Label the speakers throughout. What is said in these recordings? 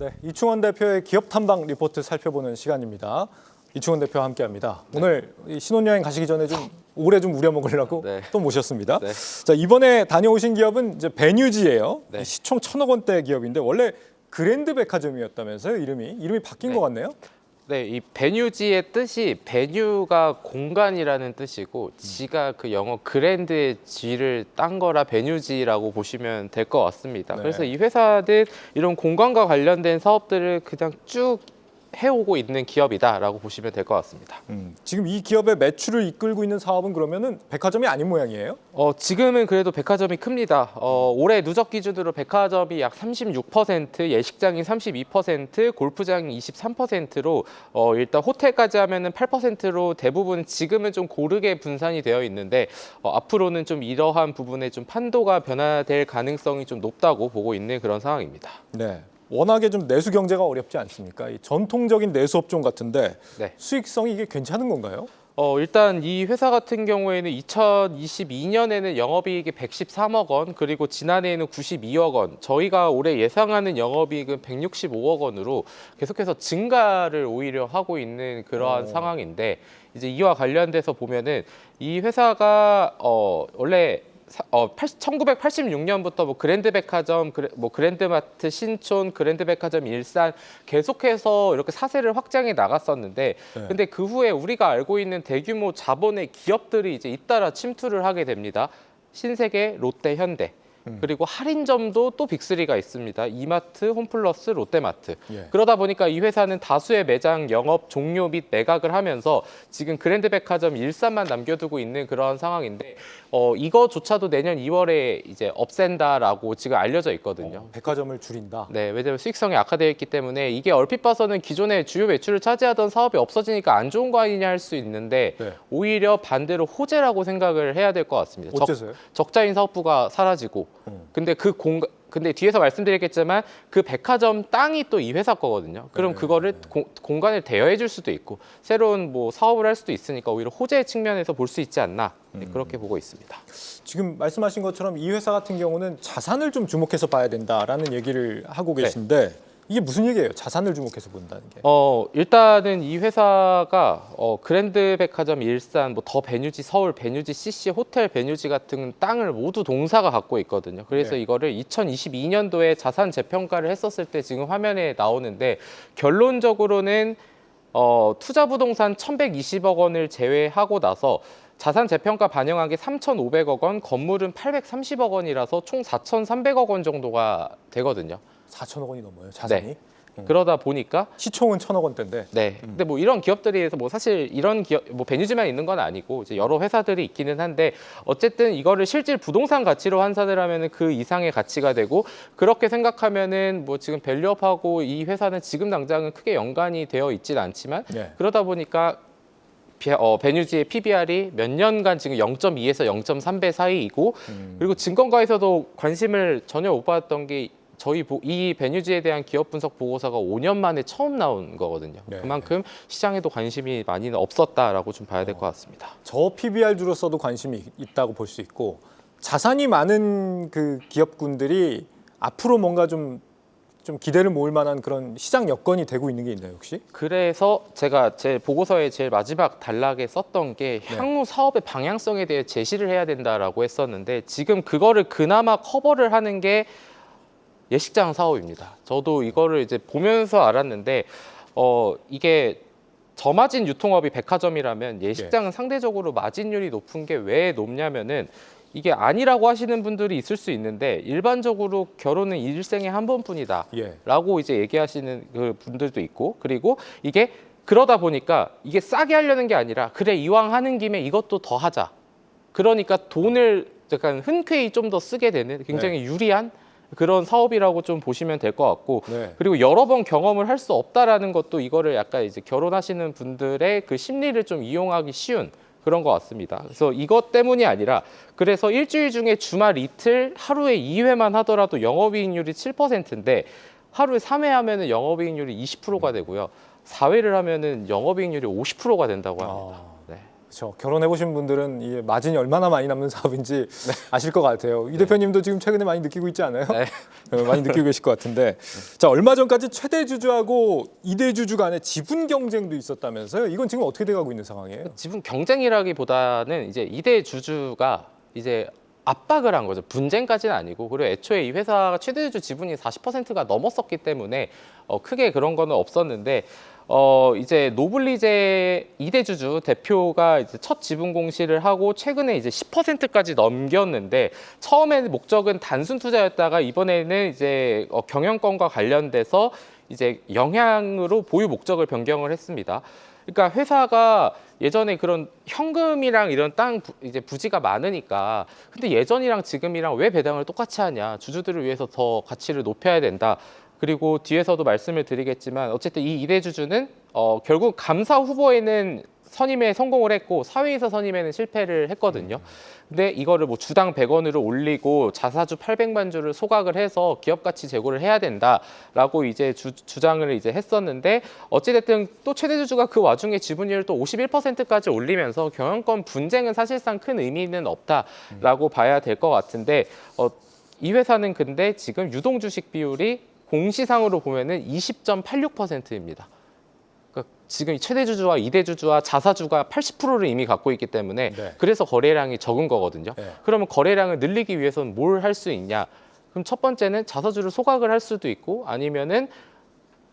Speaker 1: 네, 이충원 대표의 기업 탐방 리포트 살펴보는 시간입니다. 이충원 대표와 함께합니다.
Speaker 2: 네.
Speaker 1: 오늘 신혼여행 가시기 전에 좀 오래 좀 우려먹으려고
Speaker 2: 네.
Speaker 1: 또 모셨습니다.
Speaker 2: 네.
Speaker 1: 자, 이번에 다녀오신 기업은 이제 베뉴지예요.
Speaker 2: 네.
Speaker 1: 시총 1,000억 원대 기업인데 원래 그랜드 백화점이었다면서요? 이름이 바뀐
Speaker 2: 네.
Speaker 1: 것 같네요.
Speaker 2: 네, 이 베뉴지의 뜻이 베뉴가 공간이라는 뜻이고 지가 그 영어 그랜드의 G를 딴 거라 베뉴지라고 보시면 될 것 같습니다.
Speaker 1: 네.
Speaker 2: 그래서 이 회사는 이런 공간과 관련된 사업들을 그냥 쭉 해오고 있는 기업이다라고 보시면 될 것 같습니다.
Speaker 1: 지금 이 기업의 매출을 이끌고 있는 사업은 그러면은 백화점이 아닌 모양이에요?
Speaker 2: 지금은 그래도 백화점이 큽니다. 올해 누적 기준으로 백화점이 약 36%, 예식장이 32%, 골프장이 23%로 일단 호텔까지 하면은 8%로 대부분 지금은 좀 고르게 분산이 되어 있는데 앞으로는 좀 이러한 부분에 좀 판도가 변화될 가능성이 좀 높다고 보고 있는 그런 상황입니다.
Speaker 1: 네. 워낙에 좀 내수 경제가 어렵지 않습니까? 이 전통적인 내수 업종 같은데
Speaker 2: 네.
Speaker 1: 수익성이 이게 괜찮은 건가요?
Speaker 2: 일단 이 회사 같은 경우에는 2022년에는 영업이익이 113억 원, 그리고 지난해에는 92억 원, 저희가 올해 예상하는 영업이익은 165억 원으로 계속해서 증가를 오히려 하고 있는 그러한 상황인데, 이제 이와 관련돼서 보면은 이 회사가 원래 1986년부터 뭐 그랜드백화점, 그랜드마트 신촌, 그랜드백화점 일산 계속해서 이렇게 사세를 확장해 나갔었는데,
Speaker 1: 네.
Speaker 2: 근데 그 후에 우리가 알고 있는 대규모 자본의 기업들이 이제 잇따라 침투를 하게 됩니다. 신세계, 롯데, 현대. 그리고 할인점도 또 빅3가 있습니다. 이마트, 홈플러스, 롯데마트.
Speaker 1: 예.
Speaker 2: 그러다 보니까 이 회사는 다수의 매장 영업 종료 및 매각을 하면서 지금 그랜드백화점 일산만 남겨두고 있는 그런 상황인데, 이거조차도 내년 2월에 이제 없앤다라고 지금 알려져 있거든요.
Speaker 1: 백화점을 줄인다.
Speaker 2: 네, 왜냐면 수익성이 악화되어 있기 때문에 이게 얼핏 봐서는 기존의 주요 매출을 차지하던 사업이 없어지니까 안 좋은 거 아니냐 할 수 있는데,
Speaker 1: 네.
Speaker 2: 오히려 반대로 호재라고 생각을 해야 될 것 같습니다.
Speaker 1: 어째서요?
Speaker 2: 적자인 사업부가 사라지고, 근데 뒤에서 말씀드리겠지만 그 백화점 땅이 또 이 회사 거거든요. 그럼 그거를 공간을 대여해 줄 수도 있고 새로운 뭐 사업을 할 수도 있으니까 오히려 호재 측면에서 볼 수 있지 않나, 그렇게 보고 있습니다.
Speaker 1: 지금 말씀하신 것처럼 이 회사 같은 경우는 자산을 좀 주목해서 봐야 된다라는 얘기를 하고 계신데 이게 무슨 얘기예요? 자산을 주목해서 본다는 게.
Speaker 2: 일단은 이 회사가 그랜드백화점 일산, 뭐 더 베뉴지 서울, 베뉴지 CC, 호텔 베뉴지 같은 땅을 모두 동사가 갖고 있거든요. 그래서
Speaker 1: 네.
Speaker 2: 이거를 2022년도에 자산 재평가를 했었을 때 지금 화면에 나오는데, 결론적으로는 투자 부동산 1,120억 원을 제외하고 나서 자산 재평가 반영한 게 3,500억 원, 건물은 830억 원이라서 총 4,300억 원 정도가 되거든요.
Speaker 1: 4천억 원이 넘어요, 자산이.
Speaker 2: 네. 그러다 보니까
Speaker 1: 시총은 1,000억 원대인데.
Speaker 2: 네. 근데 뭐 이런 기업들이 뭐 사실 이런 기업, 뭐 베뉴지만 있는 건 아니고 이제 여러 회사들이 있기는 한데, 어쨌든 이거를 실질 부동산 가치로 환산을 하면은 그 이상의 가치가 되고, 그렇게 생각하면은 뭐 지금 밸류업하고 이 회사는 지금 당장은 크게 연관이 되어 있진 않지만,
Speaker 1: 네.
Speaker 2: 그러다 보니까 베뉴지의 PBR이 몇 년간 지금 0.2에서 0.3배 사이이고, 그리고 증권가에서도 관심을 전혀 못 받았던 게 이 베뉴지에 대한 기업 분석 보고서가 5년 만에 처음 나온 거거든요.
Speaker 1: 네.
Speaker 2: 그만큼 시장에도 관심이 많이는 없었다라고 좀 봐야 될 것 같습니다.
Speaker 1: 저 PBR주로서도 관심이 있다고 볼 수 있고, 자산이 많은 그 기업군들이 앞으로 뭔가 좀 기대를 모을 만한 그런 시장 여건이 되고 있는 게 있나요, 혹시?
Speaker 2: 그래서 제가 제 보고서의 제일 마지막 단락에 썼던 게 향후 사업의 방향성에 대해 제시를 해야 된다라고 했었는데, 지금 그거를 그나마 커버를 하는 게 예식장 사업입니다. 저도 이거를 이제 보면서 알았는데, 이게 저마진 유통업이 백화점이라면 예식장은 상대적으로 마진율이 높은 게 왜 높냐면은, 이게 아니라고 하시는 분들이 있을 수 있는데, 일반적으로 결혼은 일생에 한 번뿐이다 라고 이제 얘기하시는 그 분들도 있고, 그리고 이게 그러다 보니까 이게 싸게 하려는 게 아니라, 그래 이왕 하는 김에 이것도 더 하자, 그러니까 돈을 약간 흔쾌히 좀 더 쓰게 되는 굉장히 유리한 그런 사업이라고 좀 보시면 될 것 같고, 그리고 여러 번 경험을 할 수 없다라는 것도 이거를 약간 이제 결혼하시는 분들의 그 심리를 좀 이용하기 쉬운 그런 것 같습니다. 그래서 이것 때문이 아니라, 그래서 일주일 중에 주말 이틀 하루에 2회만 하더라도 영업이익률이 7%인데 하루에 3회 하면은 영업이익률이 20%가 되고요. 4회를 하면은 영업이익률이 50%가 된다고 합니다. 네.
Speaker 1: 그렇죠. 결혼해 보신 분들은 이 마진이 얼마나 많이 남는 사업인지 아실 것 같아요. 이 대표님도 지금 최근에 많이 느끼고 있지 않아요?
Speaker 2: 네.
Speaker 1: 많이 느끼고 계실 것 같은데. 자, 얼마 전까지 최대 주주하고 2대 주주 간의 지분 경쟁도 있었다면서요? 이건 지금 어떻게 돼가고 있는 상황이에요?
Speaker 2: 지분 경쟁이라기보다는 이제 2대 주주가 이제 압박을 한 거죠. 분쟁까지는 아니고, 그리고 애초에 이 회사가 최대주 지분이 40%가 넘었었기 때문에 크게 그런 거는 없었는데, 이제 노블리제 2대 주주 대표가 이제 첫 지분 공시를 하고 최근에 이제 10%까지 넘겼는데, 처음에 목적은 단순 투자였다가 이번에는 이제 경영권과 관련돼서 이제 영향으로 보유 목적을 변경을 했습니다. 그러니까 회사가 예전에 그런 현금이랑 이런 땅 이제 부지가 많으니까, 근데 예전이랑 지금이랑 왜 배당을 똑같이 하냐, 주주들을 위해서 더 가치를 높여야 된다. 그리고 뒤에서도 말씀을 드리겠지만 어쨌든 이 2대 주주는 결국 감사 후보에는 선임에 성공을 했고 사회이사 선임에는 실패를 했거든요. 근데 이거를 뭐 주당 100원으로 올리고 자사주 800만 주를 소각을 해서 기업 가치 제고를 해야 된다라고 이제 주장을 이제 했었는데, 어찌됐든 또 최대 주주가 그 와중에 지분율을 또 51%까지 올리면서 경영권 분쟁은 사실상 큰 의미는 없다라고 봐야 될 것 같은데, 이 회사는 근데 지금 유동 주식 비율이 공시상으로 보면은 20.86%입니다. 그러니까 지금 최대 주주와 2대 주주와 자사주가 80%를 이미 갖고 있기 때문에
Speaker 1: 네.
Speaker 2: 그래서 거래량이 적은 거거든요.
Speaker 1: 네.
Speaker 2: 그러면 거래량을 늘리기 위해서는 뭘 할 수 있냐? 그럼 첫 번째는 자사주를 소각을 할 수도 있고, 아니면은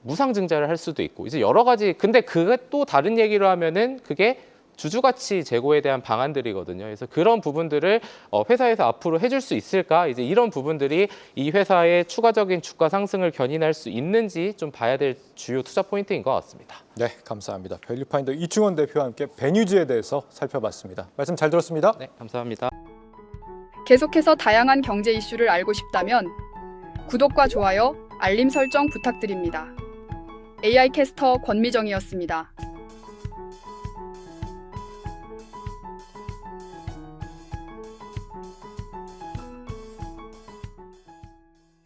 Speaker 2: 무상증자를 할 수도 있고, 이제 여러 가지. 근데 그게 또 다른 얘기로 하면은 그게 주주가치 제고에 대한 방안들이거든요. 그래서 그런 부분들을 회사에서 앞으로 해줄 수 있을까? 이제 이런 부분들이 이 회사의 추가적인 주가 상승을 견인할 수 있는지 좀 봐야 될 주요 투자 포인트인 것 같습니다.
Speaker 1: 네, 감사합니다. 밸류파인더 이충원 대표와 함께 베뉴즈에 대해서 살펴봤습니다. 말씀 잘 들었습니다.
Speaker 2: 네, 감사합니다.
Speaker 3: 계속해서 다양한 경제 이슈를 알고 싶다면 구독과 좋아요, 알림 설정 부탁드립니다. AI 캐스터 권미정이었습니다.